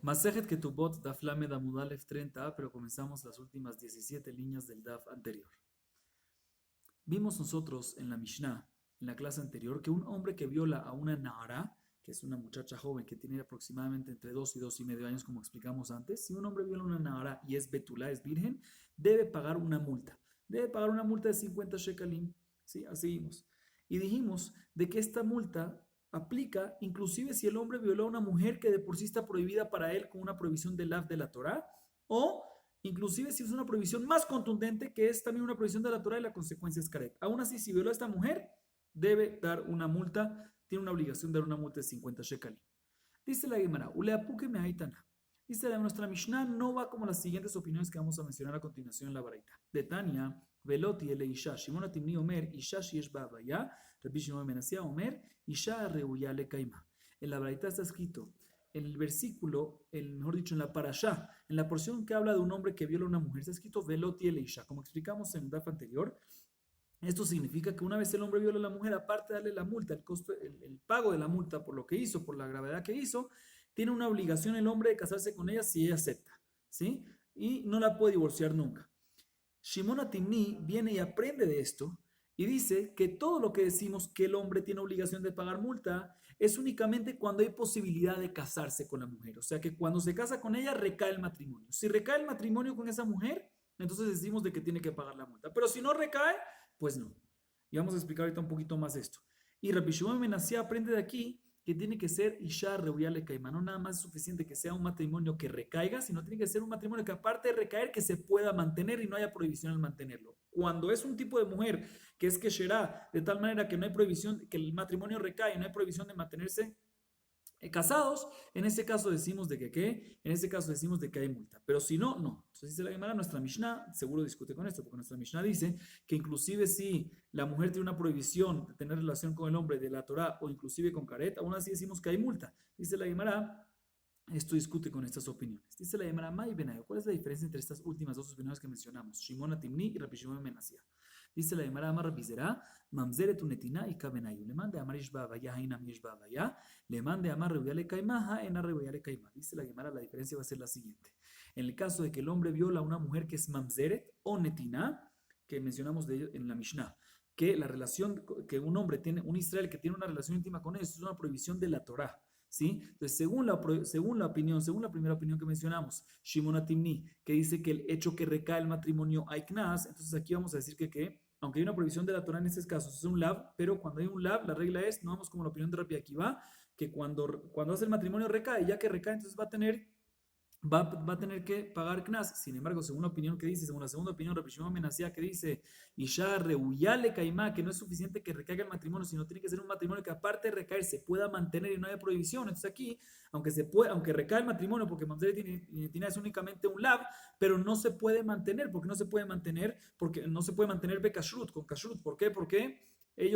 Masejet Ketubot, Daf Lamed Amud Aleph 30, pero comenzamos las últimas 17 líneas del Daf anterior. Vimos nosotros en la Mishnah, en la clase anterior, que un hombre que viola a una Nahara, que es una muchacha joven que tiene aproximadamente entre 2 y 2,5 años, como explicamos antes, si un hombre viola a una Nahara y es Betulá, es virgen, debe pagar una multa. Debe pagar una multa de 50 shekalim. ¿Sí? Así vimos. Y dijimos de que esta multa aplica inclusive si el hombre violó a una mujer que de por sí está prohibida para él con una prohibición del lav de la Torá, o inclusive si es una prohibición más contundente que es también una prohibición de la Torá y la consecuencia es caret. Aún así, si violó a esta mujer, debe dar una multa, tiene una obligación de dar una multa de 50 shekalim. Dice la Gemara, uleapuke me aitana. Dice la nuestra Mishnah no va como las siguientes opiniones que vamos a mencionar a continuación en la baraita. De Tania, Veloti ele Isha, Shimon Atimni Omer, Isha Shiesh Ba'avaya, Rabbi Shimon ben Asia Omer, Isha Reuya le Kaima. En la baraita está escrito, en el versículo, mejor dicho, en la parashá, en la porción que habla de un hombre que viola a una mujer, está escrito Veloti ele Isha. Como explicamos en el DAF anterior, esto significa que una vez el hombre viola a la mujer, aparte de darle la multa, el costo, el pago de la multa por lo que hizo, por la gravedad que hizo, tiene una obligación el hombre de casarse con ella si ella acepta, ¿sí? Y no la puede divorciar nunca. Shimon Atimni viene y aprende de esto y dice que todo lo que decimos que el hombre tiene obligación de pagar multa es únicamente cuando hay posibilidad de casarse con la mujer. O sea que cuando se casa con ella recae el matrimonio. Si recae el matrimonio con esa mujer, entonces decimos de que tiene que pagar la multa. Pero si no recae, pues no. Y vamos a explicar ahorita un poquito más esto. Y Rabbi Shimon ben Asia aprende de aquí que tiene que ser Isha Reuya le Kaima. No nada más es suficiente que sea un matrimonio que recaiga, sino tiene que ser un matrimonio que aparte de recaer, que se pueda mantener y no haya prohibición al mantenerlo. Cuando es un tipo de mujer que es Kesherá, de tal manera que no hay prohibición, que el matrimonio recae, no hay prohibición de mantenerse casados, en este caso decimos de que ¿qué? En este caso decimos de que hay multa, pero si no, no. Entonces dice la Gemara, nuestra Mishnah, seguro discute con esto, porque nuestra Mishnah dice que inclusive si la mujer tiene una prohibición de tener relación con el hombre de la Torah o inclusive con Caret, aún así decimos que hay multa. Dice la Gemara, esto discute con estas opiniones. Dice la Gemara, Mai Benayo, ¿cuál es la diferencia entre estas últimas dos opiniones que mencionamos? Shimon Atimni y Rabbi Shimon ben Asia. Dice la Gemara, Amar Rabbi Zera, Mamzeret unetina y Kabenayu. Le mande Amar Ishba Avaya, Hainam Ishba Avaya. Le mande Amar Reuya le Kaima, Haena Reuya le Kaima. Dice la Gemara, la diferencia va a ser la siguiente. En el caso de que el hombre viola a una mujer que es Mamzeret o Netina, que mencionamos de ello en la Mishnah, que la relación que un hombre tiene, un Israel que tiene una relación íntima con ellos, es una prohibición de la Torah. ¿Sí? Entonces, según la opinión, según la primera opinión que mencionamos, Shimon Atimni, que dice que el hecho que recae el matrimonio hay knas, entonces aquí vamos a decir que aunque hay una prohibición de la Torah en estos casos, es un lav, pero cuando hay un lav, la regla es, no vamos como la opinión de Rabbi Akiva, que cuando hace el matrimonio recae, ya que recae, entonces va a tener que pagar knas. Sin embargo, según la opinión que dice, según la segunda opinión, Rabbi Shimon ben Asia, que dice, Isha reuyale kaimá, que no es suficiente que recaiga el matrimonio, sino tiene que ser un matrimonio que aparte de recaer se pueda mantener y no haya prohibición. Entonces aquí, aunque recae el matrimonio, porque Mamzeret tiene es únicamente un lav, pero no se puede mantener, porque no se puede mantener bekashrut, con kashrut. ¿Por qué? Porque hay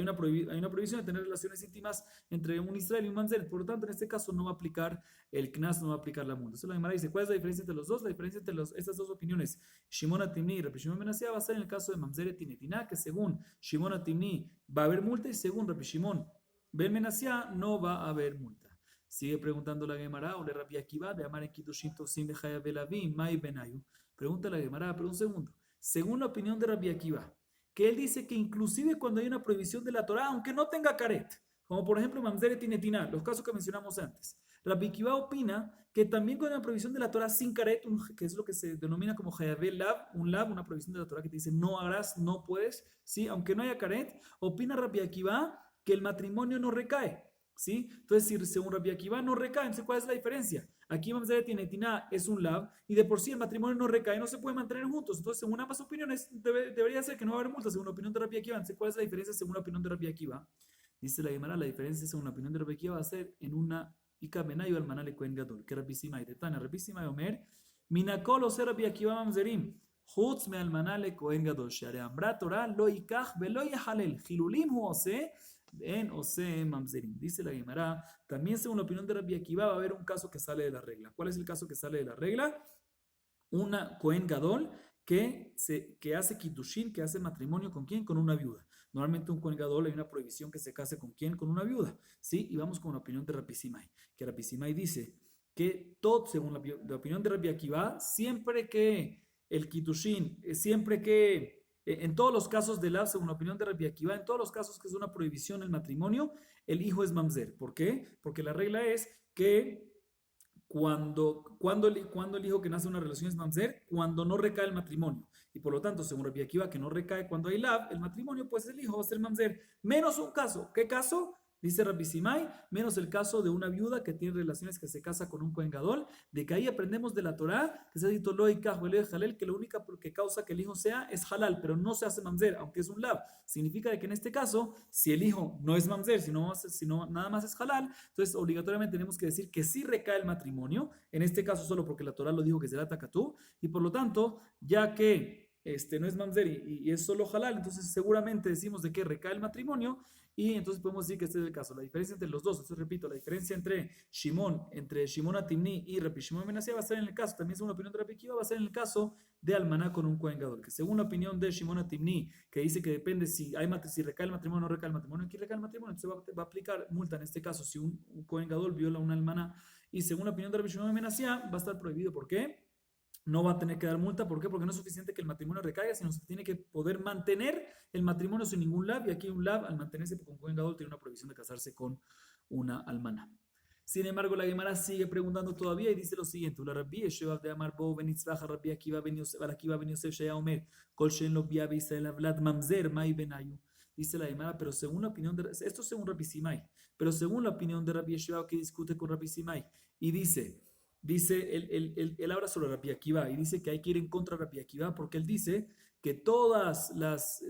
una prohibición de tener relaciones íntimas entre un Israel y un Mamzeret. Por lo tanto, en este caso no va a aplicar el Knas, no va a aplicar la multa. Entonces la Gemara dice, ¿cuál es la diferencia entre los dos? La diferencia entre estas dos opiniones, Shimon Atimni y Rabbi Shimon ben Asia, va a ser en el caso de Mamzeret y Netina, que según Shimon Atimni va a haber multa y según Rabbi Shimon ben Asia no va a haber multa. Sigue preguntando la Gemara, o le Rabbi Akiva, de Amar en Kiddushin Tosim de Chaya Belavim, Mai Benayu. Pregunta la Gemara, pero un segundo. Según la opinión de Rabbi Akiva, que él dice que inclusive cuando hay una prohibición de la Torah, aunque no tenga caret, como por ejemplo Mamzeret y Netina, los casos que mencionamos antes, Rabbi Akiva opina que también con una prohibición de la Torah sin caret, que es lo que se denomina como Hayabel Lab, una prohibición de la Torah que te dice no harás, no puedes, ¿sí? Aunque no haya caret, opina Rabbi Akiva que el matrimonio no recae, ¿sí? Entonces, si según Rabbi Akiva no recae, entonces ¿cuál es la diferencia? Aquí Mamzeret y Netina es un lab y de por sí el matrimonio no recae, no se puede mantener juntos. Entonces, según ambas opiniones, debería ser que no va a haber multa según la opinión de Rabbi Akiva. Entonces, ¿cuál es la diferencia según la opinión de Rabbi Akiva? Dice la Gemara, la diferencia según la opinión de Rabbi Akiva va a ser en una Ika Benayu al Manale Kohen Gadol, que Rabbi Simai de Tana, Rabbi Simai Omer, Minakol ose Rabbi Akiva Mamzerim, Chutz me al Manale Kohen Gadol, Share Ambra Torah lo ikach velo yahalel, Hilulim hu ose, en ose Mamzerim. Dice la Gemara, también según la opinión de Rabbi Akiva va a haber un caso que sale de la regla. ¿Cuál es el caso que sale de la regla? Una Kohen Gadol que hace Kiddushin, que hace matrimonio con quién? Con una viuda. Normalmente un Kohen Gadol hay una prohibición que se case con quién? Con una viuda. ¿Sí? Y vamos con la opinión de Rabbi Simai, que Rabbi Simai dice que todo, según la opinión de Rabbi Akiva, siempre que el Kitushin, siempre que, en todos los casos de Lav, según la opinión de Rabbi Akiva, en todos los casos que es una prohibición el matrimonio, el hijo es mamzer. ¿Por qué? Porque la regla es que cuando el hijo que nace de una relación es mamzer, cuando no recae el matrimonio. Y por lo tanto, según Rabbi Akiva, que no recae cuando hay Lav, el matrimonio, pues el hijo va a ser mamzer. Menos un caso. ¿Qué caso? Dice Rabbi Simai, menos el caso de una viuda que tiene relaciones, que se casa con un Kohen Gadol, de que ahí aprendemos de la Torá, que se ha dicho lo y halal, que lo único que causa que el hijo sea es halal, pero no se hace mamzer, aunque es un lav. Significa de que en este caso, si el hijo no es mamzer, sino nada más es halal, entonces obligatoriamente tenemos que decir que sí recae el matrimonio, en este caso solo porque la Torá lo dijo que será takatú, y por lo tanto, ya que no es mamzer y es solo halal, entonces seguramente decimos de que recae el matrimonio, y entonces podemos decir que este es el caso. La diferencia entre los dos, entonces repito, la diferencia entre Shimon Atimni y Rabbi Shimon ben Asia va a ser en el caso, también según la opinión de Rabbi Akiva, va a ser en el caso de Almaná con un Kohen Gadol, que según la opinión de Shimon Atimni, que dice que depende si recae el matrimonio o no recae el matrimonio, aquí recae el matrimonio, entonces va a aplicar multa en este caso si un Kohen Gadol viola una Almaná, y según la opinión de Rabbi Shimon ben Asia, va a estar prohibido. ¿Por qué? No va a tener que dar multa. ¿Por qué? Porque no es suficiente que el matrimonio recaiga, sino se tiene que poder mantener el matrimonio sin ningún lab. Y aquí un lab, al mantenerse con Kohen Gadol, tiene una prohibición de casarse con una almana. Sin embargo, la Gemara sigue preguntando todavía y dice lo siguiente: la Rabbi Yeshevav de Amar Bo Benitzvach, Rabbi Akiva ben Yosef Shaya Omer, Kol Shen Lo Bia Israel Avlad Mamzer Mai Benayu. Dice la Gemara, pero según la opinión de esto según Rabbi Simai, pero según la opinión de Rabbi Yeshevav que discute con Rabbi Simai y dice él habla sobre Rabbi Akiva y dice que hay que ir en contra de Rabbi Akiva porque él dice que todas las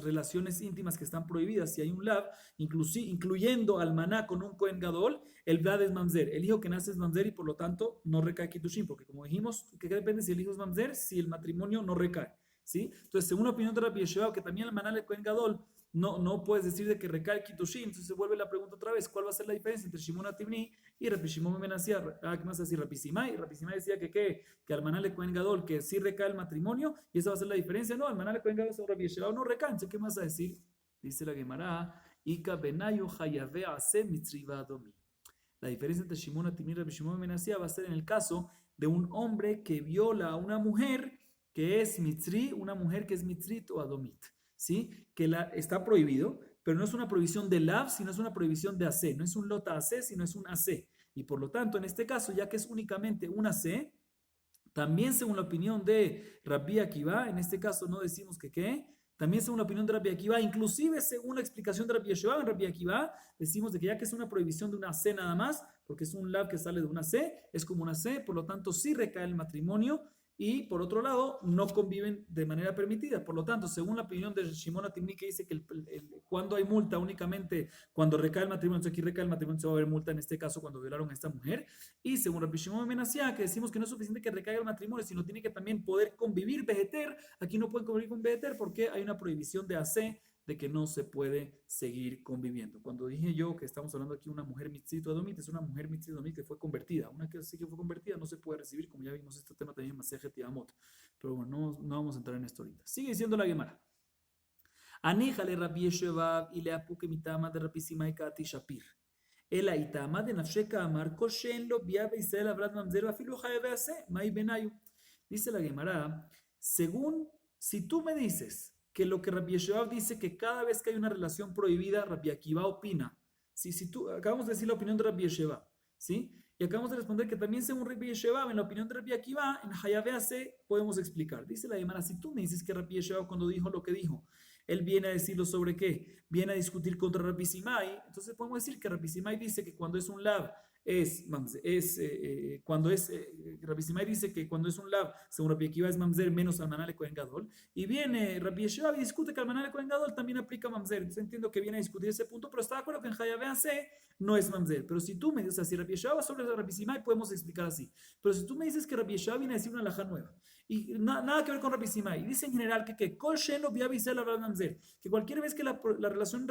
relaciones íntimas que están prohibidas, si hay un lav, incluyendo al maná con un Kohen Gadol, el vlad es mamzer, el hijo que nace es mamzer y por lo tanto no recae kitushin, porque como dijimos, ¿qué depende si el hijo es mamzer? Si el matrimonio no recae, ¿sí? Entonces, según la opinión de Rabbi Yeshua, que también el maná del Kohen Gadol, no puedes decir de que recae kitushin, entonces se vuelve la pregunta otra vez, ¿cuál va a ser la diferencia entre Shimon Atimni y Rabbi Shimon ben Asia? ¿Qué más decir? Rabbi Simai decía que al maná le Kohen Gadol, que sí recae el matrimonio, y esa va a ser la diferencia. No, al maná le Kohen Gadol sobre Rabbi Yeshua no recae. Entonces, ¿qué más a decir? Dice la Gemara, Ika benayu hayave ase mitzriva adomi. La diferencia entre Shimon Atimni y Rabbi Shimon ben Asia va a ser en el caso de un hombre que viola a una mujer que es mitzri, una mujer que es mitzrit o adomit, ¿sí? Que está prohibido, pero no es una prohibición de lav, sino es una prohibición de AC. No es un lota AC, sino es un AC. Y por lo tanto, en este caso, ya que es únicamente un AC, también según la opinión de Rabbi Akiva, en este caso no decimos que qué, también según la opinión de Rabbi Akiva, inclusive según la explicación de Rabbi Yeshua en Rabbi Akiva, decimos de que ya que es una prohibición de una C nada más, porque es un lav que sale de una C, es como una C, por lo tanto sí recae el matrimonio, y por otro lado no conviven de manera permitida. Por lo tanto, según la opinión de Shimon Atimni, que dice que cuando hay multa únicamente cuando recae el matrimonio, entonces aquí recae el matrimonio, se va a haber multa en este caso cuando violaron a esta mujer. Y según Rabbi Shimon ben Asia, que decimos que no es suficiente que recaiga el matrimonio, sino tiene que también poder convivir vejeter. Aquí no pueden convivir con vejeter porque hay una prohibición de AC, de que no se puede seguir conviviendo. Cuando dije yo que estamos hablando aquí de una mujer mitzit o adomit, es una mujer mitzit o adomit que fue convertida. Una que sí que fue convertida no se puede recibir, como ya vimos este tema también en Masejet Yevamot. Pero bueno, no vamos a entrar en esto ahorita. Sigue diciendo la Gemara. Aníjale Rabbi Yeshua y le apuque mitama de Rabbi Simai Kati Shapir. El aitama de Nafsheka Amar Koshen lo viabe Israel Abrad Mamzer Afilu Jaebease Mai Benayu. Dice la Gemara, según, si tú me dices que lo que Rabbi Yeshua dice que cada vez que hay una relación prohibida, Rabbi Akiva opina. ¿Sí? Si tú, acabamos de decir la opinión de Rabbi Yeshua, ¿sí? Y acabamos de responder que también según Rabbi Yeshua, en la opinión de Rabbi Akiva, en Hayabease podemos explicar. Dice la Gemara, si tú me dices que Rabbi Yeshua cuando dijo lo que dijo, él viene a decirlo sobre qué, viene a discutir contra Rabbi Simai, entonces podemos decir que Rabbi Simai dice que cuando es un lab, Rabbi Simai dice que cuando es un lav, según Rabbi Akiva es mamzer menos almaná le Kohen Gadol, y viene Rabbi Yeshua y discute que almaná le Kohen Gadol también aplica mamzer. Entonces entiendo que viene a discutir ese punto, pero está de acuerdo que en Hayabease no es mamzer. Pero si tú me dices, o sea, si Rabbi Yeshua va sobre Rabbi Simai, podemos explicar así. Pero si tú me dices que Rabbi Yeshua viene a decir una alajá nueva, y nada que ver con Rabbi Simai, dice en general que Kol Sheno Bia Bisel Abraham Mamzer, que cualquier vez que la relación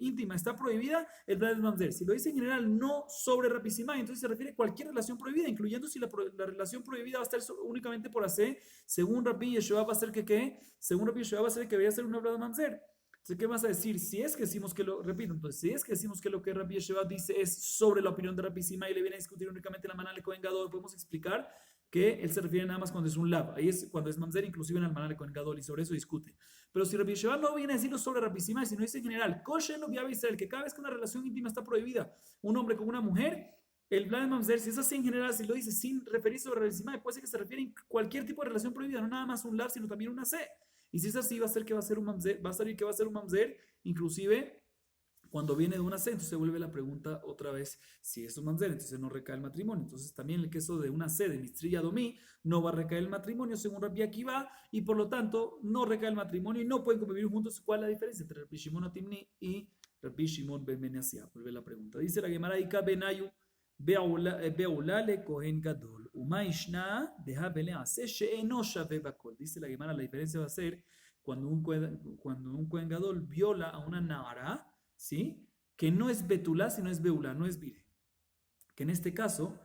íntima está prohibida, el Brad es Mamzer. Si lo dice en general, no sobre Rabbi Simai, entonces se refiere a cualquier relación prohibida, incluyendo si la relación prohibida va a estar únicamente por AC, según Rabbi Yeshua va a ser que según Rabbi Yeshua va a ser que debería ser un Abraham Mamzer. Entonces, ¿qué vas a decir? Si es que decimos que repito, entonces, si es que decimos que lo que Rabbi Yeshua dice es sobre la opinión de Rabbi Sima y le viene a discutir únicamente la Maná le Cohen Gadol, podemos explicar que él se refiere nada más cuando es un lab. Ahí es cuando es mamzer, inclusive en el Maná le Cohen Gadol, y sobre eso discute. Pero si Rabbi Yeshua no viene a decirlo sobre Rabbi Sima, sino dice en general, Kosher no viabe Israel, que cada vez que una relación íntima está prohibida, un hombre con una mujer, el plan de mamzer, si es así en general, si lo dice sin referirse a Rabbi Sima, puede ser que se refiere a cualquier tipo de relación prohibida, no nada más un lab, sino también una C. Y si es así, va a ser que va a ser un mamzer, va a salir que va a ser un mamzer, inclusive cuando viene de una C, entonces se vuelve la pregunta otra vez si es un mamzer, entonces no recae el matrimonio. Entonces también el queso de una C de Mistrilla Domí no va a recaer el matrimonio según Rabbi Akiva y por lo tanto no recae el matrimonio y no pueden convivir juntos. ¿Cuál es la diferencia entre Rabbi Shimon Atimni y Rabbi Shimon ben Menasia? Vuelve la pregunta. Dice la Gemara Ika Benayu Beulá le Kohen Gadol Uma Ishna deja Bele Ase She'eno Shave Bakol. Dice la Gemara, la diferencia va a ser cuando un Kohen Gadol viola a una Nahara, ¿sí? Que no es betulá, sino es beulá, no es vire. Que en este caso,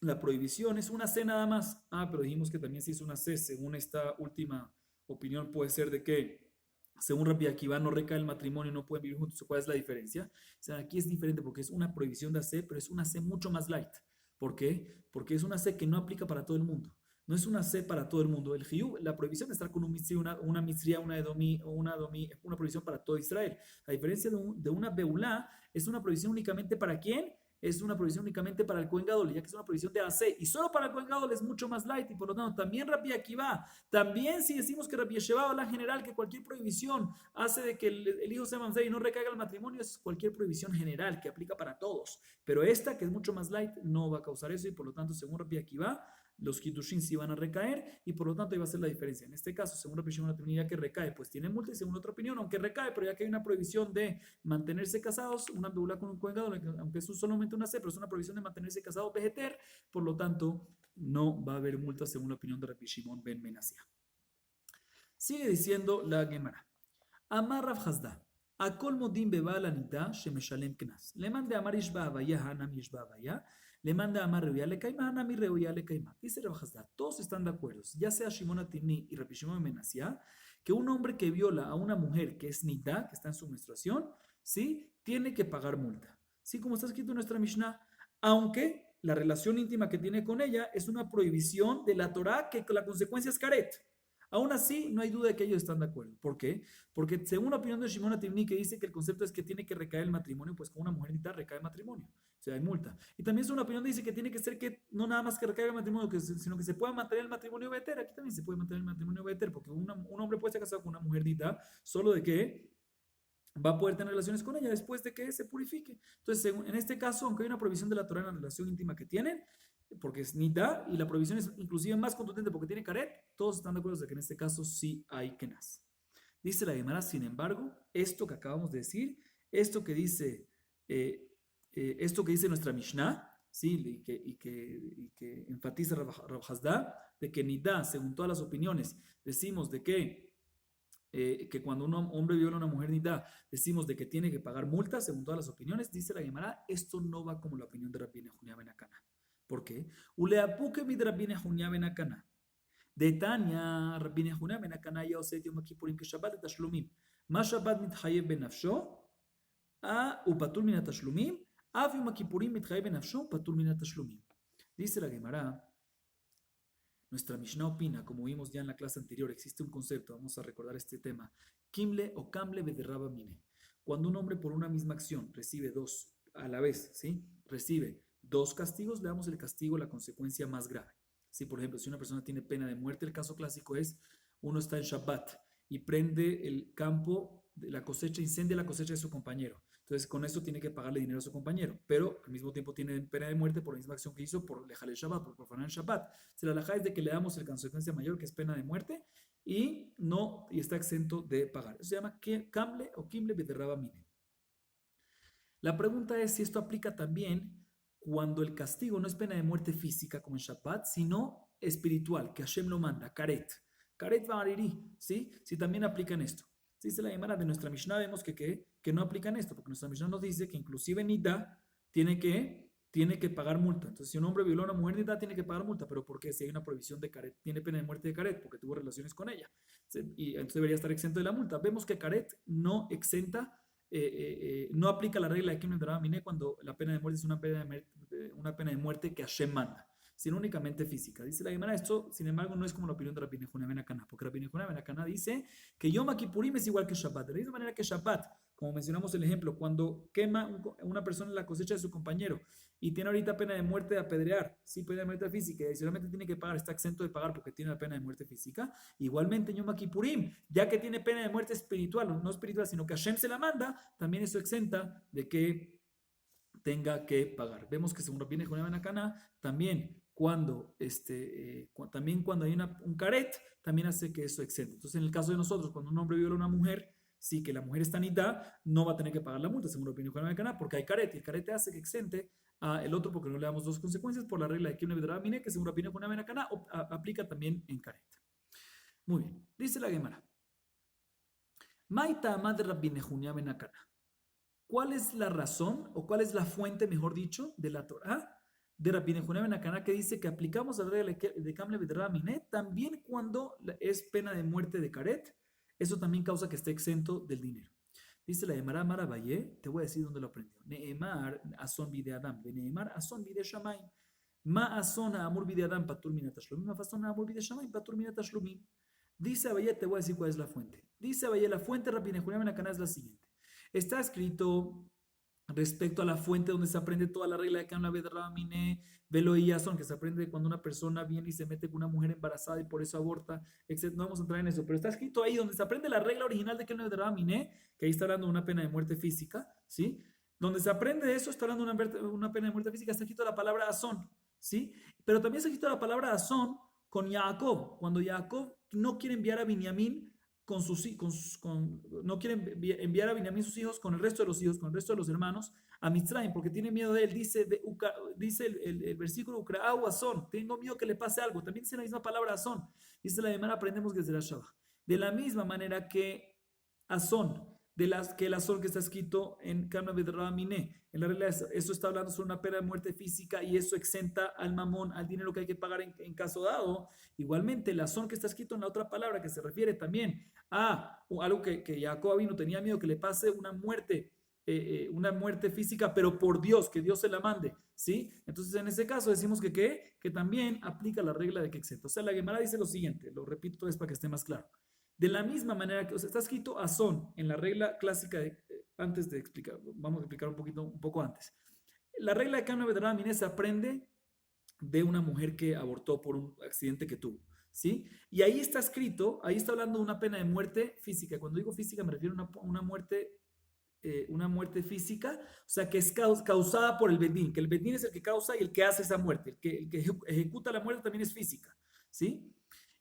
la prohibición es una C nada más. Pero dijimos que también si es una C, según esta última opinión, puede ser de que, según Rabbi Akiva, no recae el matrimonio y no pueden vivir juntos. ¿Cuál es la diferencia? O sea, aquí es diferente porque es una prohibición de C, pero es una C mucho más light. ¿Por qué? Porque es una C que no aplica para todo el mundo. No es una C para todo el mundo. El Hiyub, la prohibición de estar con un misri, una misría, una edomí o una domí, es una prohibición para todo Israel. A diferencia de una beulá, es una prohibición únicamente para quién? Es una prohibición únicamente para el Kohen Gadol, ya que es una prohibición de AC. Y solo para el Kohen Gadol es mucho más light. Y por lo tanto, también Rabbi Akiva, también si decimos que Rabbi Yeshua habla en general que cualquier prohibición hace de que el hijo sea mamzer y no recaiga el matrimonio, es cualquier prohibición general que aplica para todos. Pero esta, que es mucho más light, no va a causar eso. Y por lo tanto, según Rabbi Akiva, los kiddushin sí van a recaer y por lo tanto ahí va a ser la diferencia. En este caso, según la opinión de una opinión, ya que recae, pues tiene multa y según otra opinión, aunque recae, pero ya que hay una prohibición de mantenerse casados, una beulá con un Kohen Gadol, aunque es solamente una C, pero es una prohibición de mantenerse casados vejeter, por lo tanto no va a haber multa según la opinión de Rabbi Shimon ben Menasia. Sigue diciendo la Gemara. Amar Rav Hasda. Akol modim bebal anita shemeshalem knas. Le mande amar ishba avaya hanam ishba avaya. Le manda a Amar Reuya le Caimá, Anami Reuya le Caimá. Dice Rav Hasda, todos están de acuerdo, ya sea Shimon Atimni y Rabbi Shimon ben Menasia, que un hombre que viola a una mujer que es nida, que está en su menstruación, ¿sí? Tiene que pagar multa. ¿Sí? Como está escrito en nuestra Mishnah, aunque la relación íntima que tiene con ella es una prohibición de la Torah que la consecuencia es caret. Aún así, no hay duda de que ellos están de acuerdo. ¿Por qué? Porque según la opinión de Shimon Atimni, que dice que el concepto es que tiene que recaer el matrimonio, pues con una mujer nida recae el matrimonio. O sea, hay multa. Y también es una opinión que dice que tiene que ser que no nada más que recaiga el matrimonio, sino que se pueda mantener el matrimonio beter. Aquí también se puede mantener el matrimonio beter, porque un hombre puede estar casado con una mujer nida solo de que va a poder tener relaciones con ella después de que se purifique. Entonces, en este caso, aunque hay una prohibición de la Torah en la relación íntima que tienen, porque es nida, y la prohibición es inclusive más contundente porque tiene caret, todos están de acuerdo de que en este caso sí hay kenas. Dice la Gemara, sin embargo, esto que acabamos de decir, esto que dice nuestra Mishnah, ¿sí? y que enfatiza Rav Hasda, de que nida, según todas las opiniones, decimos de que cuando un hombre viola a una mujer nida, decimos de que tiene que pagar multas, según todas las opiniones, dice la Gemara, esto no va como la opinión de Rabbi Nehunia ben Akana. ¿Por qué? Uleapuke mid Rabbi Nehunia ben Akana. De Tania, Rabbi Nehunia ben Akana ya oseh yom kippurim keshabbat tashlumim. Ma shabbat mitchayev benafsho, upatur min tashlumim, av yom kippurim mitchayev benafsho, upatur min tashlumim. Dice la Gemara, nuestra Mishnah opina, como vimos ya en la clase anterior, existe un concepto, vamos a recordar este tema, Kimle o Kamle Bederraba Mine. Cuando un hombre por una misma acción recibe dos a la vez, ¿sí? Recibe dos castigos, le damos el castigo, la consecuencia más grave. ¿Sí? Por ejemplo, si una persona tiene pena de muerte, el caso clásico es, uno está en Shabbat y prende el campo de la cosecha, incendia la cosecha de su compañero. Entonces, con eso tiene que pagarle dinero a su compañero, pero al mismo tiempo tiene pena de muerte por la misma acción que hizo por dejar el Shabbat, por profanar el Shabbat. Se la halajá es de que le damos la consecuencia mayor, que es pena de muerte, y está exento de pagar. Eso se llama Kamle o Kimle Bederraba Mine. La pregunta es si esto aplica también cuando el castigo no es pena de muerte física, como en Shabbat, sino espiritual, que Hashem lo manda, Karet. Karet Va'ariri, ¿sí? Si también aplican esto. Si dice la Gemara de nuestra Mishnah, vemos que no aplican esto, porque nuestra Mishnah nos dice que inclusive Nida tiene que tiene que pagar multa. Entonces, si un hombre violó a una mujer nidá, tiene que pagar multa. ¿Pero por qué? Si hay una prohibición de caret, tiene pena de muerte de caret, porque tuvo relaciones con ella. Y entonces debería estar exento de la multa. Vemos que caret no exenta, no aplica la regla de Kim Miné cuando la pena de muerte es una pena de muerte que Hashem manda, sino únicamente física. Dice la Gemara, esto, sin embargo, no es como la opinión de Rabbi Nehuna ben Akaná, porque Rabbi Nehuna ben Akaná dice que Yom Kippurim es igual que Shabbat. De la misma manera que Shabbat, como mencionamos el ejemplo, cuando quema una persona la cosecha de su compañero y tiene ahorita pena de muerte de apedrear, sí, pena de muerte física, y adicionalmente tiene que pagar, está exento de pagar porque tiene la pena de muerte física. Igualmente en Yom Kippurim, ya que tiene pena de muerte espiritual, no espiritual, sino que Hashem se la manda, también eso exenta de que tenga que pagar. Vemos que según Rabbi Nehuna ben Akaná, también cuando hay un caret, también hace que eso exente. Entonces, en el caso de nosotros, cuando un hombre viola a una mujer, sí que la mujer está nidá, no va a tener que pagar la multa, según Rabbi Nehuna ben Akaná, porque hay caret, y el caret hace que exente a el otro porque no le damos dos consecuencias por la regla de Kim Miné, que según Rabbi Nehuna ben Akaná aplica también en caret. Muy bien, dice la Gemara. Maita amad Rabbi Nehuna ben Akaná. ¿Cuál es la razón o cuál es la fuente, mejor dicho, de la Torah de Rabbi Nehuna ben Akaná que dice que aplicamos la regla de Kam Levidraba Miné también cuando es pena de muerte de caret? Eso también causa que esté exento del dinero. Dice la Gemara Marabaye, te voy a decir dónde lo aprendió. Neemar ason bide Adam, Neemar ason bide Shamayim. Ma ason amur bide Adam patur minat tashlumim, ma ason amur bide Shamayim patur minat tashlumim. Dice Abaye, te voy a decir cuál es la fuente. Dice Abaye, la fuente de Rabbi Nehuna ben Akaná es la siguiente. Está escrito respecto a la fuente donde se aprende toda la regla de Kam Levidraba Miné, Velo y Yason, que se aprende cuando una persona viene y se mete con una mujer embarazada y por eso aborta, etc. No vamos a entrar en eso, pero está escrito ahí donde se aprende la regla original de Kam Levidraba Miné, que ahí está hablando de una pena de muerte física, ¿sí? Donde se aprende de eso, está hablando de una pena de muerte física, está escrito la palabra Asón, ¿sí? Pero también está escrito la palabra Asón con Jacob, cuando Jacob no quiere enviar a Binyamin no quiere enviar a Binyamin sus hijos con el resto de los hijos, con el resto de los hermanos, a Mitzrayim, porque tiene miedo de él. Dice el versículo Ukra'au Asón, tengo miedo que le pase algo. También dice la misma palabra Asón. Dice la demanda, aprendemos que será Shabbat. De la misma manera que Asón, que el Asón que está escrito en Kam Levidraba Miné, en la regla eso está hablando sobre una pena de muerte física y eso exenta al mamón, al dinero que hay que pagar en caso dado. Igualmente, el Asón que está escrito en la otra palabra que se refiere también a algo que Jacob vino, tenía miedo que le pase una muerte física, pero por Dios, que Dios se la mande, ¿sí? Entonces, en ese caso decimos que también aplica la regla de que exenta. O sea, la Gemara dice lo siguiente, lo repito otra vez para que esté más claro. De la misma manera que, o sea, está escrito Asón en la regla clásica, antes de explicar, vamos a explicar un poco antes. La regla de Kam Levidraba Miné se aprende de una mujer que abortó por un accidente que tuvo, ¿sí? Y ahí está escrito, ahí está hablando de una pena de muerte física. Cuando digo física me refiero a una muerte física, o sea, que es causada por el Bedín, que el Bedín es el que causa y el que hace esa muerte, el que ejecuta la muerte también es física, ¿sí?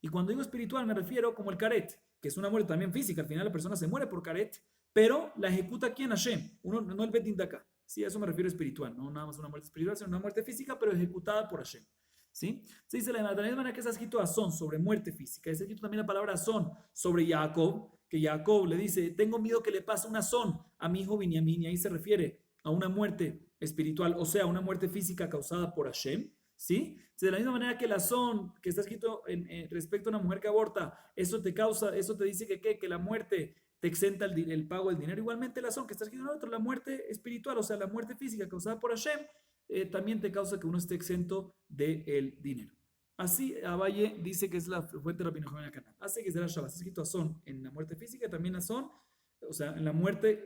Y cuando digo espiritual me refiero como el caret, que es una muerte también física, al final la persona se muere por caret, pero la ejecuta ¿quién? Hashem, no el Bedín de acá. Sí, a eso me refiero espiritual, no nada más una muerte espiritual, sino una muerte física, pero ejecutada por Hashem. ¿Sí? Se dice de la misma manera que está escrito Asón sobre muerte física, está escrito también la palabra Asón sobre Jacob, que Jacob le dice, tengo miedo que le pase un Asón a mi hijo Binyamin, y ahí se refiere a una muerte espiritual, o sea, una muerte física causada por Hashem. ¿Sí? De la misma manera que el Asón, que está escrito respecto a una mujer que aborta, eso te dice que la muerte te exenta el pago del dinero. Igualmente el Asón, que está escrito en el otro, la muerte espiritual, o sea, la muerte física causada por Hashem, también te causa que uno esté exento del dinero. Así, Abaye dice que es la fuente de Rabbi Nehuna ben Akaná. Hace que será Shabbat. Está escrito Asón en la muerte física, también Asón, o sea, en la muerte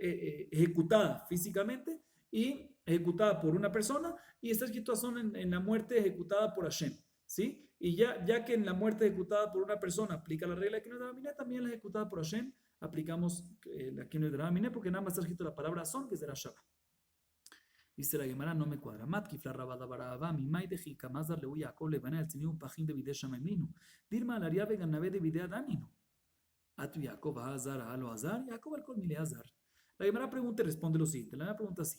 ejecutada físicamente y ejecutada por una persona, y está escrito Asón en la muerte ejecutada por Hashem, ¿sí? Y ya que en la muerte ejecutada por una persona aplica la regla de Kim Levidraba Miné, también la ejecutada por Hashem aplicamos la Kim Levidraba Miné, porque nada más está escrito la palabra Asón, que será Shabbat. Dice la Gemara, no me cuadra. Matkif la rabada baraba, mi mai de jika, mazar le huya Jacob le van a tener un pajín de videa shamemlinu. Dirma la aria veganave de videa danino. Atu Jacob a azar, a lo azar, Jacob al col mile azar. La Gemara pregunta y responde lo siguiente. La Gemara pregunta así.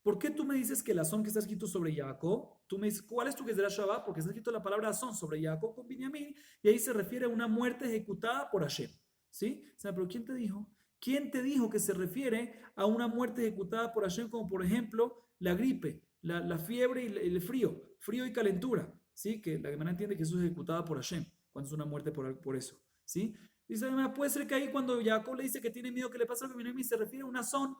¿Por qué tú me dices que el Asón que está escrito sobre Jacob, tú me dices, ¿cuál es tu Gezerá Shabbat? Porque está escrito la palabra Asón sobre Jacob con Binyamin, y ahí se refiere a una muerte ejecutada por Hashem, ¿sí? O sea, pero ¿quién te dijo? ¿Quién te dijo que se refiere a una muerte ejecutada por Hashem, como por ejemplo la gripe? la fiebre y el frío y calentura, ¿sí? Que la Gemara entiende que eso es ejecutado por Hashem, cuando es una muerte por eso, ¿sí? Dice la Gemara, puede ser que ahí cuando Jacob le dice que tiene miedo que le pase algo que viene se refiere a una son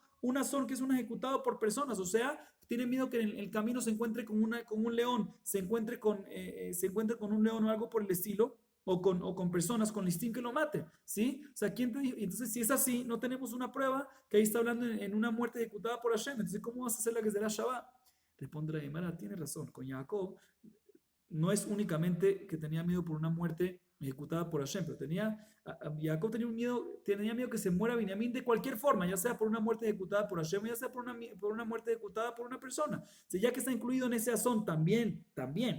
que es un ejecutado por personas, o sea, tiene miedo que en el camino se encuentre con un león, se encuentre con un león o algo por el estilo, o con personas con listín que lo maten, ¿sí? O sea, ¿quién te dijo? Entonces, si es así, no tenemos una prueba que ahí está hablando en una muerte ejecutada por Hashem. Entonces, ¿cómo vas a hacer la que será Shabbat? Responde la Gemara, tiene razón. Con Jacob no es únicamente que tenía miedo por una muerte ejecutada por Hashem, pero Jacob tenía miedo que se muera Binyamin de cualquier forma, ya sea por una muerte ejecutada por Hashem, ya sea por una muerte ejecutada por una persona. O sea, ya que está incluido en ese azón también,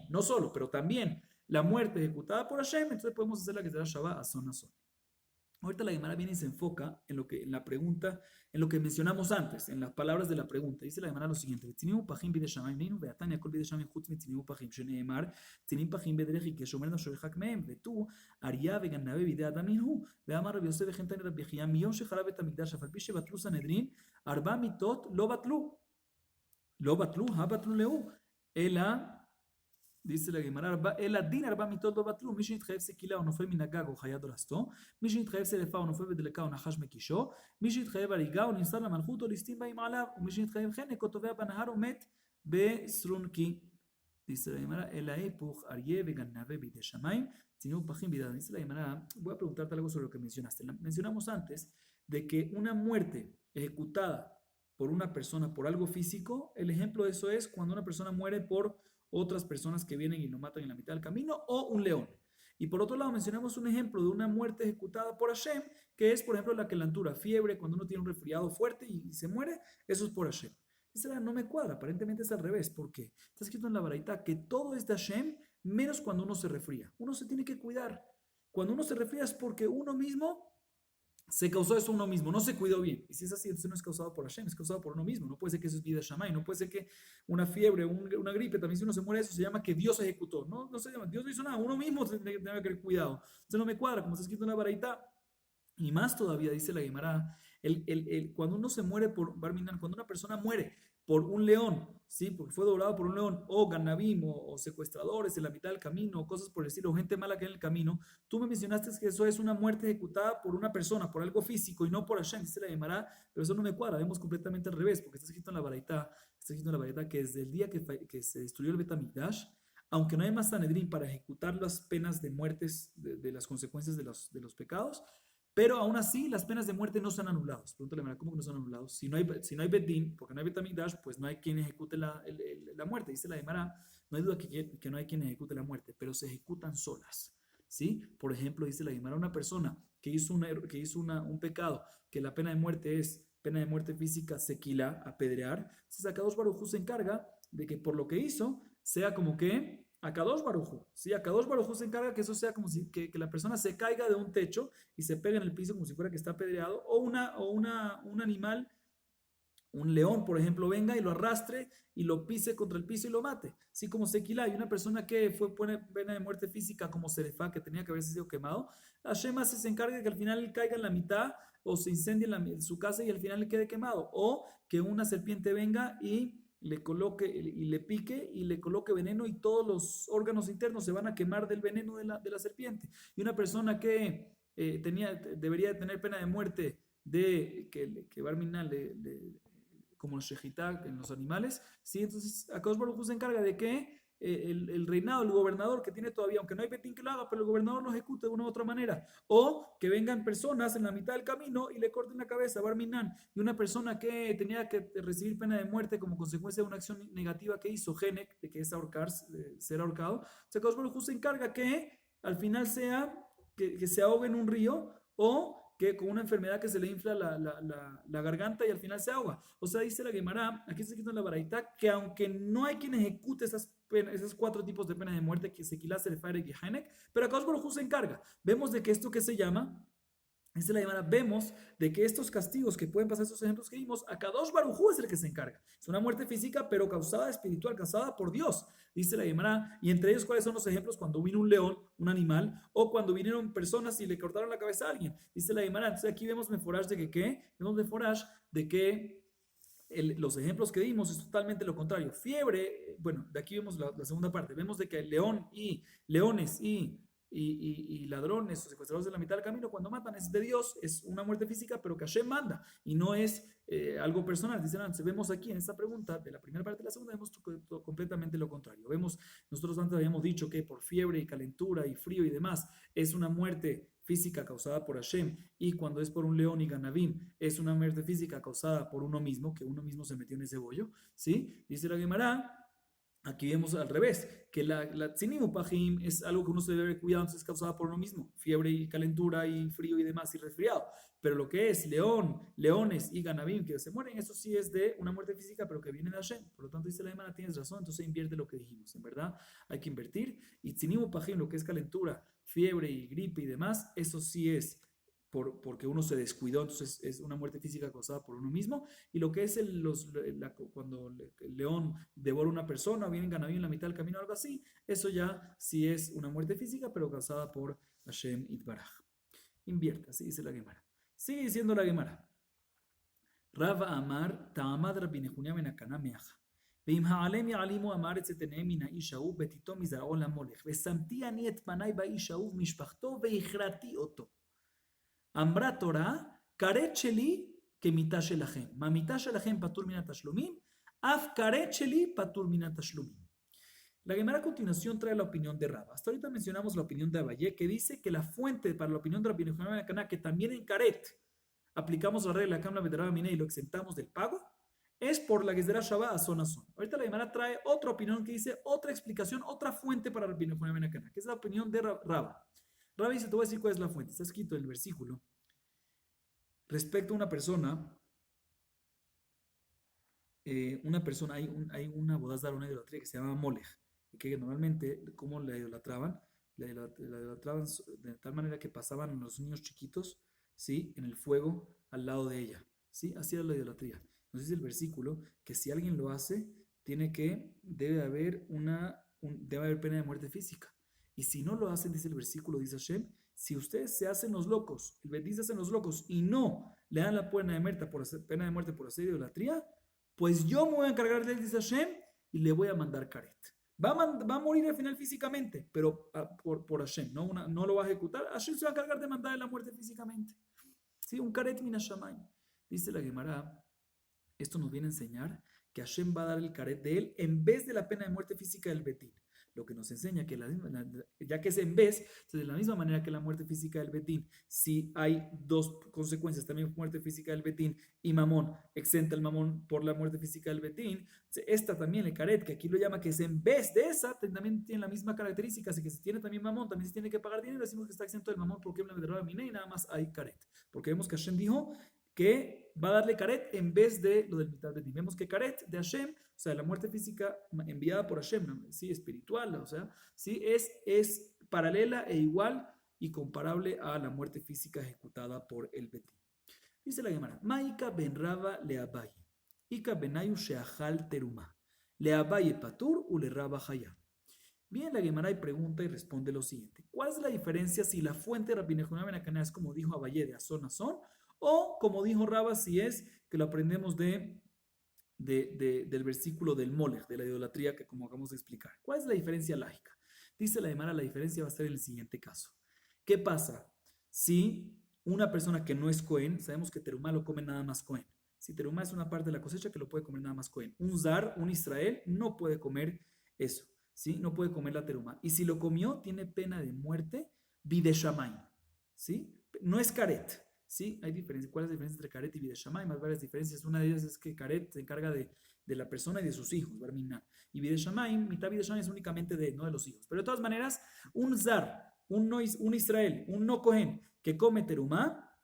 no solo, pero también la muerte ejecutada por Hashem, entonces podemos hacer la que será Shabbat azón azón. Ahorita la Gemara viene y se enfoca en la pregunta, en lo que mencionamos antes, en las palabras de la pregunta. Dice la Gemara lo siguiente: "Tzinimu pachim bide shamayim neinu ve'atanya kol bide shamayim chutz mitzinimu pachim sheneemar tzinim pachim bederechi keshomer nosholechak mehem vetu arya veganave bide adam ninhu ve'amar Rabbi Yosef v'chen tani Rabbi Chiyam miyom shecharab et hamikdash afal pi shebatlu sanedrin arba mitot lo batlu ha batlu leu ela." Dice la Gemara, el adin arba mitot lo batlu, מי שנתחייב סקילה או נופל מן הגג או חיה דרסתו, מי שנתחייב שרפה או נופל בדלקה או נחש מקישו, מי שנתחייב הריגה או נמסר למלכות או ליסטים באים עליו, ומי שנתחייב חנק או טובע בנהר או מת בסרונקי. Dice la Gemara, el ההיפוך אריה וגנבה בידי שמיים, צינו פחים בידי אדם. Dice la Gemara, voy a preguntarte algo sobre lo que mencionaste. Mencionamos antes de que una muerte ejecutada por una persona por algo físico, el ejemplo de eso es cuando una persona muere por otras personas que vienen y lo matan en la mitad del camino, o un león. Y por otro lado mencionamos un ejemplo de una muerte ejecutada por Hashem, que es por ejemplo la calentura, fiebre, cuando uno tiene un resfriado fuerte y se muere, eso es por Hashem. Esa no me cuadra, aparentemente es al revés. ¿Por qué? Está escrito en la Baraita que todo es de Hashem, menos cuando uno se resfría. Uno se tiene que cuidar. Cuando uno se resfría es porque uno mismo se causó eso uno mismo, no se cuidó bien. Y si es así, entonces no es causado por Hashem, es causado por uno mismo. No puede ser que eso es vida Shammai, no puede ser que una fiebre, una gripe, también si uno se muere eso se llama que Dios ejecutó. No, no se llama, Dios no hizo nada, uno mismo tiene que tener cuidado. Entonces no me cuadra, como está escrito en la Baraita. Y más todavía, dice la Gemara, cuando uno se muere por Barminan, cuando una persona muere por un león, ¿sí? Porque fue devorado por un león, o ganabim, o secuestradores en la mitad del camino, o cosas por el estilo, gente mala que hay en el camino, tú me mencionaste que eso es una muerte ejecutada por una persona, por algo físico, y no por Hashem, dice la Gemara, pero eso no me cuadra, vemos completamente al revés, porque está escrito en la Baraita, que desde el día que se destruyó el Bet HaMikdash, aunque no hay más Sanedrín para ejecutar las penas de muertes, de las consecuencias de los pecados, pero aún así las penas de muerte no son anuladas. Pregúntale, ¿cómo que no son anulados? Si no hay Bedín, porque no hay Bet HaMikdash, pues no hay quien ejecute la muerte. Dice la Gemara, no hay duda que no hay quien ejecute la muerte, pero se ejecutan solas. ¿Sí? Por ejemplo, dice la Gemara, una persona que hizo un pecado, que la pena de muerte es pena de muerte física, sequila, apedrear, entonces Akadosh Baruj Hu se encarga de que por lo que hizo sea como que Akadosh Baruj Hu, ¿sí? Akadosh Baruj Hu se encarga que eso sea como si que la persona se caiga de un techo y se pega en el piso como si fuera que está apedreado, o un animal, un león, por ejemplo, venga y lo arrastre y lo pise contra el piso y lo mate. Así como Sequila, hay una persona que fue pena de muerte física como Serefá, que tenía que haberse sido quemado. Hashem se encarga de que al final él caiga en la mitad o se incendie en su casa y al final le quede quemado. O que una serpiente venga y le coloque y le pique y le coloque veneno y todos los órganos internos se van a quemar del veneno de la serpiente. Y una persona que debería tener pena de muerte de que Barminan como los shejitá en los animales, ¿sí? Entonces Akadosh Baruj Hu se encarga de que el reinado, el gobernador que tiene todavía, aunque no hay betín que lo haga, pero el gobernador lo ejecute de una u otra manera, o que vengan personas en la mitad del camino y le corten la cabeza a Barminan, y una persona que tenía que recibir pena de muerte como consecuencia de una acción negativa que hizo, Genek, de que es ser ahorcado, o sea, Akadosh Baruj Hu se encarga que al final sea que se ahogue en un río, o que con una enfermedad que se le infla la garganta y al final se ahoga. O sea, dice la Gemara, aquí está escrito en la Baraita, que aunque no hay quien ejecute esos 4 tipos de penas de muerte, que Sequilá, Serefá y Gehenek, pero Akadosh Baruj Hu se encarga. Vemos de que esto que se llama, dice la Gemara, vemos de que estos castigos que pueden pasar, estos ejemplos que vimos, Akadosh Baruj Hu es el que se encarga. Es una muerte física, pero causada espiritual, causada por Dios. Dice la Gemara, y entre ellos, ¿cuáles son los ejemplos? Cuando vino un león, un animal, o cuando vinieron personas y le cortaron la cabeza a alguien. Dice la Gemara, entonces aquí vemos meforash de que, ¿qué? Vemos meforash de que los ejemplos que dimos es totalmente lo contrario. Fiebre, bueno, de aquí vemos la segunda parte. Vemos de que el leones y ladrones o secuestradores de la mitad del camino, cuando matan, es de Dios, es una muerte física, pero que Hashem manda y no es algo personal. Dicen, entonces vemos aquí en esta pregunta, de la primera parte y la segunda, vemos completamente lo contrario. Vemos, nosotros antes habíamos dicho que por fiebre y calentura y frío y demás, es una muerte física causada por Hashem, y cuando es por un león y ganabim, es una muerte física causada por uno mismo, que uno mismo se metió en ese bollo, ¿sí? Dice la Gemara, aquí vemos al revés, que la tzinimupajim es algo que uno se debe cuidar, entonces es causada por uno mismo, fiebre y calentura y frío y demás, y resfriado. Pero lo que es leones y ganabim que se mueren, eso sí es de una muerte física, pero que viene de Hashem. Por lo tanto, dice la Gemara, tienes razón, entonces invierte lo que dijimos. En verdad, hay que invertir. Y tzinimupajim, lo que es calentura, fiebre y gripe y demás, eso sí es porque uno se descuidó, entonces es una muerte física causada por uno mismo. Y lo que es cuando el león devora a una persona, o viene ganado en la mitad del camino o algo así, eso ya sí es una muerte física, pero causada por Hashem Itbaraj. Invierte, así dice la Gemara. Sigue diciendo la Gemara. Rava Amar, Ta'amad Rabbi Nehunia ben Akana meaja. ואם העלם יעלימו המארץ את עיניהם מן האיש ההוא בתיתו מזרעו למולך ושמתי אני את פניי באיש ההוא ומשפחתו והכרעתי אותו. אמרה תורה, כרת שלי כמיתה שלכם. מהמיתה שלכם פטור מן התשלומים, אף כרת שלי פטור מן התשלומים. La Gemara a continuación trae la opinión de Raba. Hasta ahorita mencionamos la opinión de Abaye, que dice que la fuente para la opinión de Rabbi Nehunia ben Akana, que también en Karet aplicamos la regla de la Kamla Bedraba Mine y lo exentamos del pago, es por la Gezerá Shabbat a zona. Ahorita la Gemara trae otra opinión que dice otra explicación, otra fuente para Rabbi Nehunia ben Akana, que es la opinión de Raba. Raba dice, te voy a decir cuál es la fuente. Está escrito en el versículo. Respecto a una persona, hay una bodazara, una idolatría que se llama Molech, que normalmente, ¿cómo la idolatraban? La idolatraban de tal manera que pasaban los niños chiquitos, ¿sí?, en el fuego al lado de ella, ¿sí? Así era la idolatría. Nos dice el versículo que si alguien lo hace, debe haber pena de muerte física. Y si no lo hacen, dice el versículo, dice Hashem, si ustedes se hacen los locos, el Betis se hacen los locos y no le dan la pena de muerte por hacer idolatría, pues yo me voy a encargar de él, dice Hashem, y le voy a mandar karet. Va a morir al final físicamente, pero por Hashem, no lo va a ejecutar. Hashem se va a encargar de mandarle la muerte físicamente. ¿Sí? Un karet min hashamayim. Dice la Gemara, esto nos viene a enseñar que Hashem va a dar el karet de él en vez de la pena de muerte física del Betín. Lo que nos enseña que ya que es en vez, de la misma manera que la muerte física del Betín, si hay dos consecuencias, también muerte física del Betín y mamón, exenta el mamón por la muerte física del Betín, esta también, el caret, que aquí lo llama que es en vez de esa, también tiene la misma característica, así que si tiene también mamón, también se tiene que pagar dinero, decimos que está exento del mamón porque la verdad y nada más hay caret, porque vemos que Hashem dijo que va a darle caret en vez de lo del mitad Betín. Vemos que caret de Hashem, o sea, la muerte física enviada por Hashem, sí, espiritual, o sea, sí, es paralela e igual y comparable a la muerte física ejecutada por el Betín. Dice la Gemara, Maika ben Raba le Abaye, Ika benayu sheachal teruma, le Abaye patur u le Raba hayam. Bien, la Gemara pregunta y responde lo siguiente. ¿Cuál es la diferencia si la fuente de Rabbi Nehunia ben Akana es como dijo Abaye de Azón a Azón, o como dijo Raba, si es que lo aprendemos del versículo del Molech, de la idolatría que como acabamos de explicar? ¿Cuál es la diferencia lógica? Dice la Gemara, la diferencia va a ser en el siguiente caso. ¿Qué pasa si una persona que no es Cohen, sabemos que terumá lo come nada más Cohen? Si terumá es una parte de la cosecha que lo puede comer nada más Cohen. Un zar, un Israel, no puede comer eso, ¿sí? No puede comer la terumá. Y si lo comió, tiene pena de muerte, bideshamay, ¿sí? No es caret. ¿Sí? Hay diferencias. ¿Cuál es la diferencia entre Karet y Bideshamay? Hay más varias diferencias. Una de ellas es que Karet se encarga de la persona y de sus hijos, Barminan. Y Bideshamay, mitad Bideshamay es únicamente no de los hijos. Pero de todas maneras, un Zar, un Israel, un no Cohen, que come terumá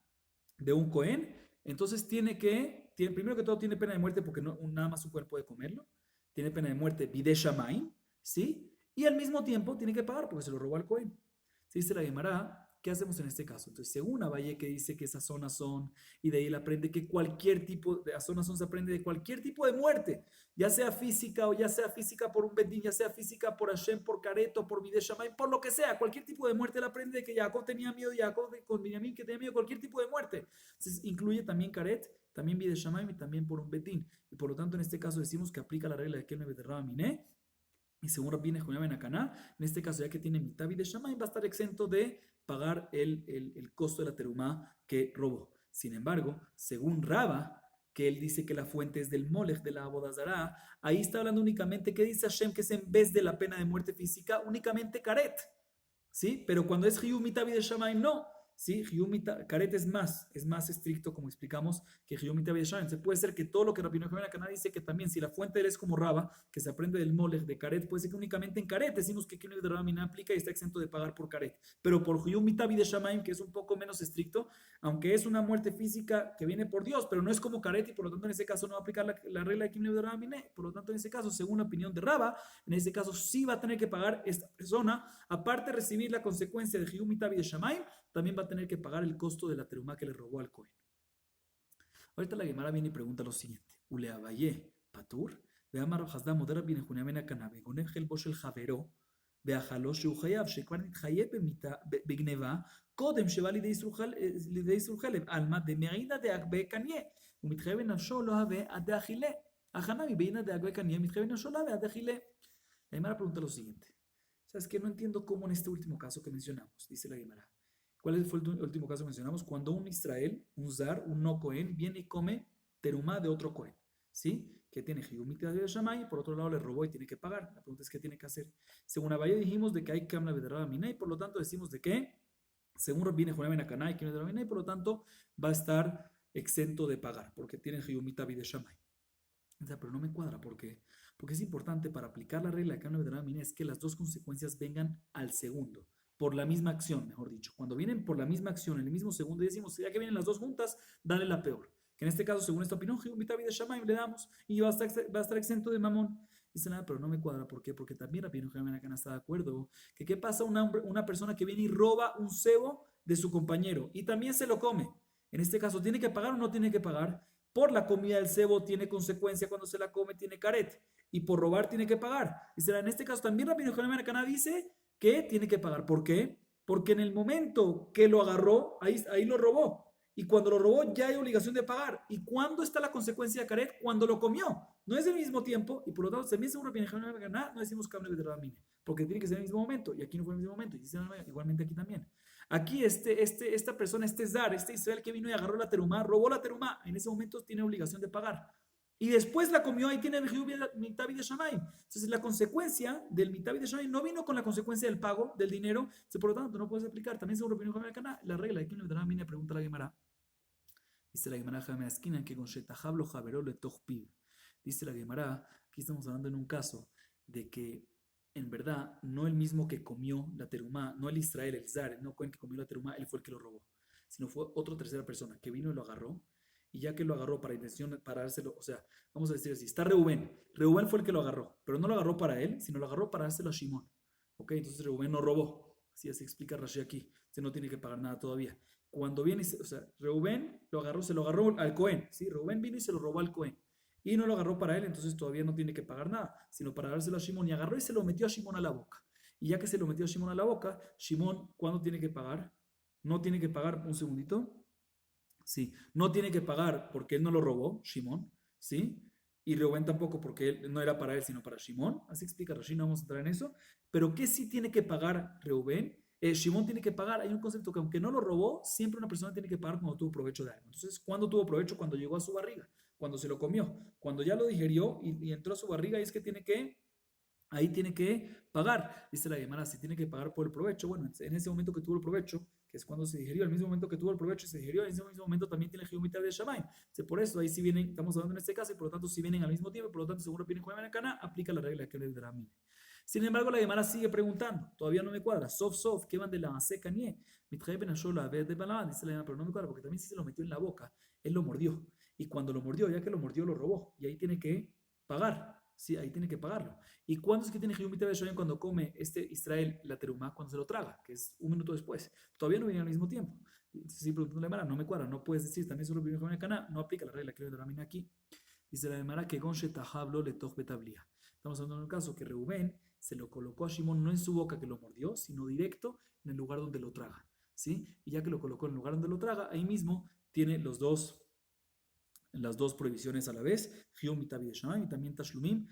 de un Cohen, entonces primero que todo tiene pena de muerte porque nada más su cuerpo puede comerlo. Tiene pena de muerte Bideshamay, ¿sí? Y al mismo tiempo tiene que pagar porque se lo robó al Cohen. Se dice la Gemara, ¿qué hacemos en este caso? Entonces, según Abaye, que dice que es azón, y de ahí él aprende que cualquier tipo de azón se aprende de cualquier tipo de muerte, ya sea física o ya sea física por un bedín, ya sea física por Hashem, por Careto, por Bideshamay, por lo que sea, cualquier tipo de muerte él aprende de que Jacob tenía miedo, Jacob con Benjamín que tenía miedo, cualquier tipo de muerte. Entonces, incluye también Caret, también Bide Shamayim y también por un Betín. Y por lo tanto, en este caso decimos que aplica la regla de Kelme Beterraba Miné. Y según Rabbi Nehemiah ben Akaná, en este caso, ya que tiene mitad Bide Shamayim, va a estar exento de pagar el costo de la terumá que robó. Sin embargo, según Raba, que él dice que la fuente es del molech de la abodazará, ahí está hablando únicamente que dice Hashem que es en vez de la pena de muerte física, únicamente karet. ¿Sí? Pero cuando es Hiyum Mitabi de Shamaim, no. ¿Sí? Karet es más estricto, como explicamos, que Hiyum Mitabi de Shamaim. Entonces puede ser que todo lo que Rabbi Yochanan Akaná dice que también, si la fuente es como Raba, que se aprende del molech de Karet, puede ser que únicamente en Karet decimos que Kinui de Rabbi Mina aplica y está exento de pagar por Karet. Pero por Hiyum Mitabi de Shamaim, que es un poco menos estricto, aunque es una muerte física que viene por Dios, pero no es como Karet y por lo tanto en ese caso no va a aplicar la regla de Kinui de Rabbi Mina. Por lo tanto, en ese caso, según la opinión de Raba, en ese caso sí va a tener que pagar esta persona, aparte de recibir la consecuencia de Hiyum Mitabi de Shamaim, también va a tener que pagar el costo de la terumá que le robó al Cohen. Ahorita la Gemara viene y pregunta lo siguiente: Ule Abaye Patur, Veamar Hasda Modera viene Junyamena Canabe, Gonef el Bosh el Javero, Veajalo Shuhayav, Shekwan Hayeb Bigneva, Kodem Shevali de Israel, Alma de Merida de Agbe Kanye, Umitjebe Nafsho lo habe Adachile, Ahanami Beina de Agbe Kanye, Mitjebe Nafsho lo habe Adachile. La Gemara pregunta lo siguiente: ¿Sabes qué? No entiendo cómo en este último caso que mencionamos, dice la Gemara. ¿Cuál fue el último caso que mencionamos? Cuando un Israel, un Zar, un no Cohen, viene y come terumá de otro Cohen, ¿sí? Que tiene Hiyumita de Shammai y por otro lado le robó y tiene que pagar. La pregunta es, ¿qué tiene que hacer? Según Abaye dijimos de que hay Kamla Bedaraba Mina y por lo tanto decimos de que, según viene Juan Ben Akaná y Kamla Bedaraba Mina y por lo tanto va a estar exento de pagar porque tiene Hiyumita de Shammai. O sea, pero no me cuadra, ¿por qué? Porque es importante para aplicar la regla de Kamla Bedaraba Mina es que las dos consecuencias vengan al segundo. Por la misma acción, mejor dicho. Cuando vienen por la misma acción, en el mismo segundo, y decimos, ya que vienen las dos juntas, dale la peor. Que en este caso, según esta opinión, Mitabi de Shammai le damos y va a estar exento de mamón. Dice nada, pero no me cuadra. ¿Por qué? Porque también la opinión acá no está de acuerdo. Que qué pasa una persona que viene y roba un cebo de su compañero y también se lo come. En este caso, ¿tiene que pagar o no tiene que pagar? Por la comida del cebo tiene consecuencia cuando se la come, tiene caret. Y por robar tiene que pagar. Dice, en este caso, también la opinión acá dice que tiene que pagar. ¿Por qué? Porque en el momento que lo agarró, ahí lo robó. Y cuando lo robó ya hay obligación de pagar. ¿Y cuándo está la consecuencia de Karet? Cuando lo comió. No es el mismo tiempo y por lo tanto también según no decimos cable de Rabamine, porque tiene que ser en el mismo momento y aquí no fue en el mismo momento y igualmente aquí también. Aquí esta persona, este Zar, este Israel que vino y agarró la terumá, robó la terumá, en ese momento tiene obligación de pagar. Y después la comió, ahí tiene el Mitabi de Shammai. Entonces la consecuencia del Mitabi de Shammai no vino con la consecuencia del pago del dinero, por lo tanto no puedes aplicar. También según opinión con el canal, la regla de quién le dará a pregunta la Gemara. Dice la Gemara Jame Esquina que con Shetahablo Javeró le Tochpiv. Dice la Gemara, aquí estamos hablando en un caso de que en verdad no el mismo que comió la terumá, no el Israel, el Zar, no Cohen que comió la terumá, él fue el que lo robó, sino fue otra tercera persona que vino y lo agarró. Y ya que lo agarró para intención, para dárselo, o sea, vamos a decir así, está Reubén. Reubén fue el que lo agarró, pero no lo agarró para él, sino lo agarró para dárselo a Shimón. Ok, entonces Reubén no robó. Así explica Rashi aquí. Usted no tiene que pagar nada todavía. Cuando viene, o sea, Reubén lo agarró, se lo agarró al Cohen. Sí, Reubén vino y se lo robó al Cohen. Y no lo agarró para él, entonces todavía no tiene que pagar nada, sino para dárselo a Shimón. Y agarró y se lo metió a Shimón a la boca. Y ya que se lo metió a Shimón a la boca, Shimón, ¿cuándo tiene que pagar? No tiene que pagar, un segundito. Sí, no tiene que pagar porque él no lo robó, Shimón, ¿sí? Y Reubén tampoco porque él no era para él, sino para Shimón. Así explica Rashi, no vamos a entrar en eso. Pero ¿qué sí tiene que pagar Reubén? Shimón tiene que pagar. Hay un concepto que aunque no lo robó, siempre una persona tiene que pagar cuando tuvo provecho de algo. Entonces, ¿cuándo tuvo provecho? Cuando llegó a su barriga, cuando se lo comió, cuando ya lo digerió y entró a su barriga, y es que ahí tiene que pagar. Dice la Gemara, si tiene que pagar por el provecho, bueno, en ese momento que tuvo el provecho, que es cuando se digerió, el mismo momento que tuvo el provecho y se digerió, en ese mismo momento también tiene Hiyumita de Shammai. Por eso ahí sí vienen, estamos hablando en este caso, y por lo tanto si vienen al mismo tiempo, por lo tanto seguro vienen Juan Cana, aplica la regla que le dará a mí. Sin embargo, la Gemara sigue preguntando, todavía no me cuadra, sof, ¿qué van de la seca nie? Mitjaeben a de balá, dice la Gemara, pero no me cuadra, porque también si se lo metió en la boca, él lo mordió, y cuando lo mordió, ya que lo mordió, lo robó, y ahí tiene que pagar. Sí, ahí tiene que pagarlo. ¿Y cuándo es que tiene Hiyumita Beshoyim cuando come Israel la terumá? Cuando se lo traga, que es un minuto después. Todavía no viene al mismo tiempo. Sí, preguntando la Gemara, no me cuadra, no puedes decir, también solo viene con el Caná, no aplica la regla que le da la aquí. Dice la Gemara que Gonche Tahablo le toj betablia. Estamos hablando en el caso que Reubén se lo colocó a Shimón no en su boca que lo mordió, sino directo en el lugar donde lo traga. ¿Sí? Y ya que lo colocó en el lugar donde lo traga, ahí mismo tiene los dos las dos prohibiciones a la vez, Hiyum y Tabi de Shamayim, y también Tashlumim,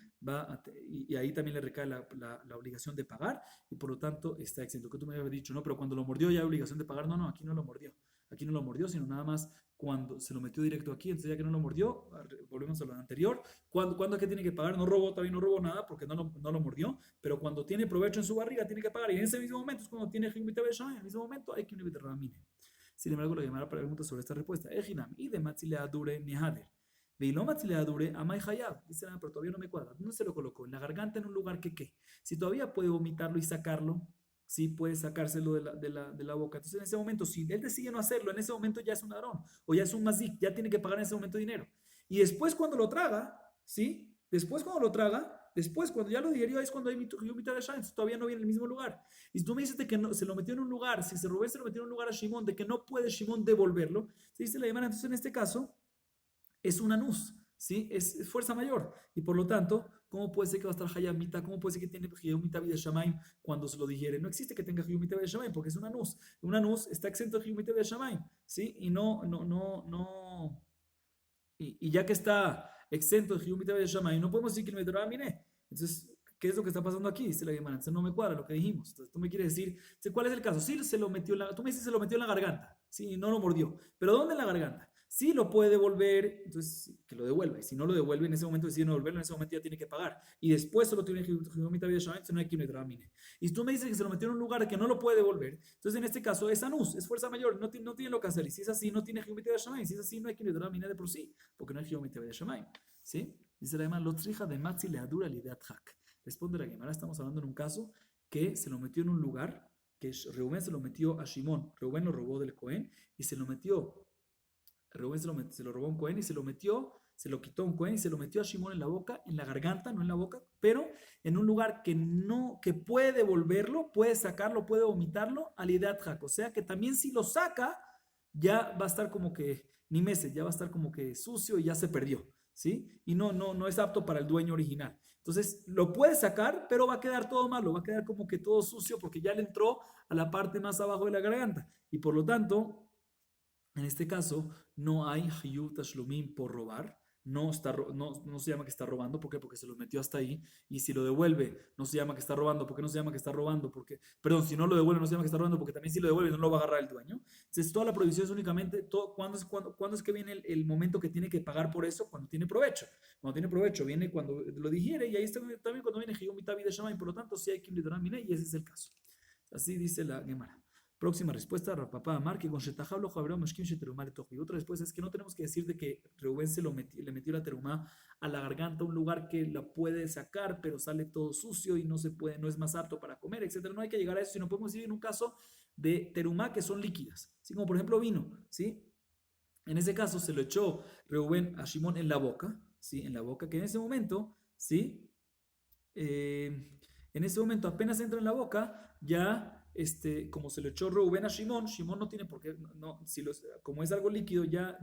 y ahí también le recae la obligación de pagar, y por lo tanto está exento. Que tú me habías dicho, no, pero cuando lo mordió ya hay obligación de pagar. No, no, aquí no lo mordió. Aquí no lo mordió, sino nada más cuando se lo metió directo aquí. Entonces, ya que no lo mordió, volvemos a lo anterior. ¿Cuándo es que tiene que pagar? No robó, todavía no robó nada porque no lo mordió, pero cuando tiene provecho en su barriga, tiene que pagar. Y en ese mismo momento es cuando tiene Hiyum y Tabi de Shamayim, en el mismo momento hay que invitar a Sin embargo, la Gemara pregunta sobre esta respuesta. Ejinam, y de Matzile Adure Nihader. Veilo Matzile Adure Amay Hayab. Dice, pero todavía no me cuadra. ¿Dónde se lo colocó? En la garganta, en un lugar que ¿qué? Si todavía puede vomitarlo y sacarlo, sí puede sacárselo de la boca. Entonces, en ese momento, si él decide no hacerlo, en ese momento ya es un ladrón o ya es un mazik, ya tiene que pagar en ese momento dinero. Y después, cuando lo traga, ¿sí? Después cuando ya lo digerió, es cuando hay mitad de Shain, todavía no viene en el mismo lugar. Y si tú me dices de que no, se lo metió en un lugar, si se robó, se lo metió en un lugar a Shimón, de que no puede Shimón devolverlo, se dice la Gemara, entonces en este caso es un anus, ¿sí? Es fuerza mayor. Y por lo tanto, ¿cómo puede ser que va a estar Hayamita? ¿Cómo puede ser que tiene Hayamita de Shamaim cuando se lo digiere? No existe que tenga Hayamita de Shamaim porque es un anus. Un anus está exento de Hayamita de Shamaim, ¿sí? Y no. Y ya que está exento de Hayamita de Shamaim, no podemos decir que el Metorah Miné. Entonces, ¿qué es lo que está pasando aquí? Dice la Gemara. Entonces no me cuadra lo que dijimos. Entonces tú me quieres decir, ¿cuál es el caso? Sí, se lo metió tú me dices se lo metió en la garganta. Sí, no lo mordió. ¿Pero dónde en la garganta? Si lo puede devolver, entonces que lo devuelva. Y si no lo devuelve en ese momento, decide no devolverlo, en ese momento ya tiene que pagar. Y después solo tiene que mitad de entonces no hay que meter a mine. Y si tú me dices que se lo metió en un lugar que no lo puede devolver, entonces en este caso es anus, es fuerza mayor, no tiene lo que hacer. Y si es así, no tiene mitad de Shamaim. Si es así, no hay que meter a mine de por sí, porque no hay mitad de Shamaim. ¿Sí? Dice la Gemara, lo trija de matzi le adura lideat hak. Responde la Gemara, estamos hablando en un caso que se lo metió en un lugar, que Reubén se lo metió a Shimón. Reubén lo robó del Cohen y se lo metió. Reubén se lo robó a un Cohen y se lo metió, se lo quitó a un Cohen y se lo metió a Shimón en la boca, en la garganta, no en la boca, pero en un lugar que puede devolverlo, puede sacarlo, puede vomitarlo, al idathak. O sea que también si lo saca, ya va a estar como que, ni meses, ya va a estar como que sucio y ya se perdió, ¿sí? Y no es apto para el dueño original. Entonces, lo puede sacar, pero va a quedar todo malo, va a quedar como que todo sucio porque ya le entró a la parte más abajo de la garganta. Y por lo tanto, en este caso, no hay Hiyut Tashlumim por robar. No se llama que está robando. ¿Por qué? Porque se lo metió hasta ahí. Y si lo devuelve, no se llama que está robando. ¿Por qué no se llama que está robando? Porque, perdón, si no lo devuelve, no se llama que está robando. Porque también si lo devuelve, no lo va a agarrar el dueño. Entonces, toda la prohibición es únicamente ¿cuándo es que viene el momento que tiene que pagar por eso? Cuando tiene provecho. Cuando tiene provecho, viene cuando lo digiere. Y ahí está también cuando viene Hiyut Mitavi de Shammai. Por lo tanto, sí hay que literal mine. Y ese es el caso. Así dice la Gemara. Próxima respuesta, Rapapá Amar, que con Shetajablo Jabrao Meshkim Sheterumá Letoji. Otra respuesta es que no tenemos que decir de que Reubén le metió la terumá a la garganta, un lugar que la puede sacar, pero sale todo sucio y no se puede, no es más apto para comer, etcétera. No hay que llegar a eso, sino podemos decir en un caso de terumá que son líquidas, ¿sí? Como por ejemplo vino, ¿sí? En ese caso se lo echó Reubén a Shimón en la boca, ¿sí? En la boca, que en ese momento, ¿sí? En ese momento apenas entra en la boca, ya como se lo echó Reuben a Shimón, Shimón no tiene por qué, como es algo líquido, ya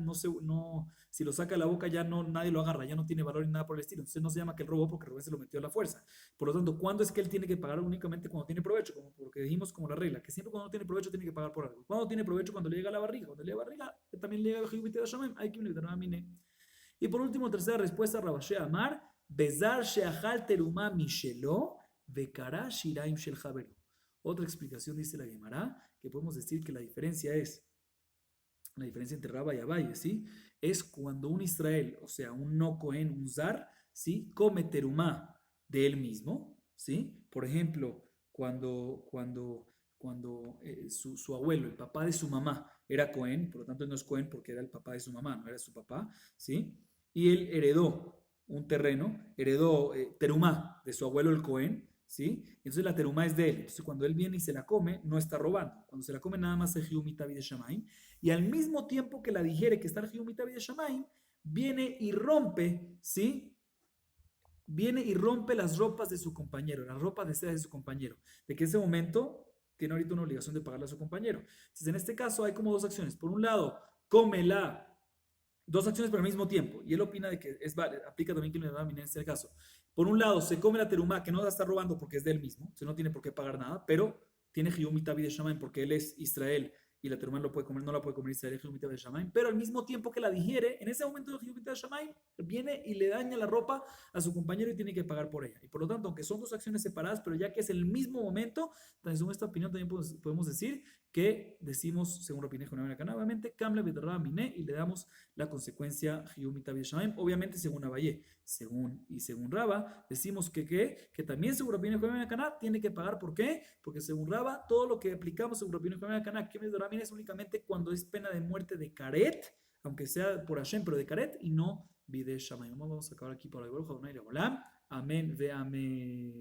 si lo saca de la boca ya nadie lo agarra, ya no tiene valor ni nada por el estilo. Entonces no se llama que él robó porque Reuben se lo metió a la fuerza. Por lo tanto, ¿cuándo es que él tiene que pagar? Únicamente cuando tiene provecho, como porque dijimos como la regla, que siempre cuando tiene provecho tiene que pagar por algo. ¿Cuándo tiene provecho? Cuando le llega a la barriga. Cuando le llega a la barriga, también le llega el Shammai, hay que invitar a Mine. Y por último, tercera respuesta, Rabashé Amar, Bezar Sheachal Terumá Mishelo, Bekara Shiraim Shel Javeru. Otra explicación dice la Gemara, que podemos decir que la diferencia entre Rabba y Abaye, ¿sí? Es cuando un Israel, o sea, un no Cohen, un Zar, ¿sí? Come terumá de él mismo, ¿sí? Por ejemplo, cuando su abuelo, el papá de su mamá, era Cohen, por lo tanto él no es Cohen porque era el papá de su mamá, no era su papá, ¿sí? Y él heredó un terreno, heredó terumá de su abuelo el Cohen, ¿sí? Entonces la terumá es de él. Entonces cuando él viene y se la come, no está robando. Cuando se la come nada más es Hiumitavi de Shamaim. Y al mismo tiempo que la digiere, que está el Hiumitavi de Shamaim, viene y rompe, ¿sí? Viene y rompe las ropas de su compañero, las ropas de seda de su compañero. De que en ese momento tiene ahorita una obligación de pagarle a su compañero. Entonces en este caso hay como dos acciones. Por un lado, dos acciones pero al mismo tiempo. Y él opina de que aplica también que le da en este caso. Por un lado, se come la terumá, que no la está robando porque es de él mismo, entonces no tiene por qué pagar nada, pero tiene Hiyum Mitavi de Shamaim porque él es Israel y la terumá no la puede comer Israel Jehumita de Shamaim, pero al mismo tiempo que la digiere, en ese momento de Jehumita de Shamaim, viene y le daña la ropa a su compañero y tiene que pagar por ella. Y por lo tanto, aunque son dos acciones separadas, pero ya que es el mismo momento, entonces según esta opinión también podemos decir que decimos, según la opinión de Jonah Benacaná, obviamente, Kamle Bedarra Miné, y le damos la consecuencia Jehumita de Shamaim, obviamente según Abayé, según Raba, decimos que también según la opinión de Jonah Benacaná tiene que pagar. ¿Por qué? Porque según Raba, todo lo que aplicamos según la opinión de Jonah Benacaná, que es únicamente cuando es pena de muerte de Karet, aunque sea por Hashem, pero de Karet, y no Bide Shamayim. Vamos a acabar aquí por hoy. Amén ve amén.